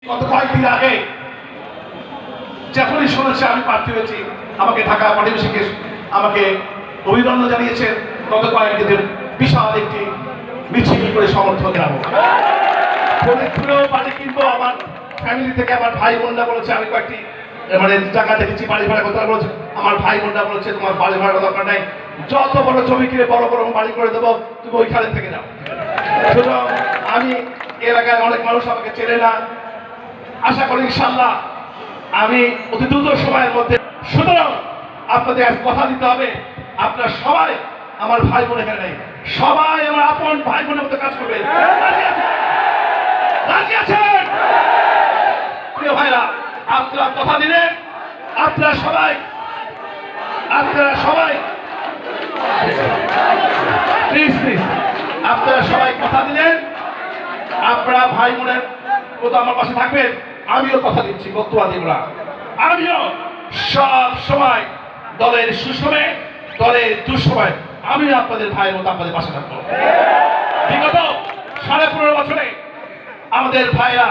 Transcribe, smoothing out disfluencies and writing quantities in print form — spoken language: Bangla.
গত কয়েকদিন আগে যখনই শুনেছে আমি প্রার্থী হয়েছি, আমাকে ঢাকা পার্টিবেশিকে আমাকে অভিনন্দন জানিয়েছেন। গত কয়েকদিনের বিশাল একটি মিছিল করে সমর্থন জানাবো, ফরিদপুরেও বাড়ি কিনবো। আমার ফ্যামিলি থেকে আমার ভাই বোনরা বলেছে, আমি কয়েকটি মানে টাকা দেখেছি বাড়ি ভাড়া কথা বলছে, আমার ভাই বোনরা বলেছে তোমার বাড়ি ভাড়া দরকার নাই, যত বড় জমি কিনে বড় বড় বাড়ি করে দেবো, তুমি ওইখানে থেকে যাও। সুতরাং আমি এলাকায় অনেক মানুষ আমাকে চেনে না, আশা করি ইনশাল্লাহ আমি অতি দ্রুত সময়ের মধ্যে। সুতরাং আপনাদের কথা দিতে হবে, আপনারা সবাই আমার ভাই বোন এখানে নেই, সবাই আমার আপন ভাই বোনের মতো কাজ করবেন। রাজি আছেন? প্রিয় ভাইরা, আপনারা কথা দিলেন, আপনারা সবাই প্লিজ আপনারা সবাই কথা দিলেন, আপনারা ভাই বোনের মতো আমার পাশে থাকবেন। আমিও কথা দিচ্ছি, বক্তব্য দিব না, আমিও সব সময় দলের সুসময়ে দলের দুঃসময় আমিও আপনাদের ভাইয়ের মতো আপনাদের পাশে থাকবো। বিগত 15.5 বছরে আমাদের ভাইরা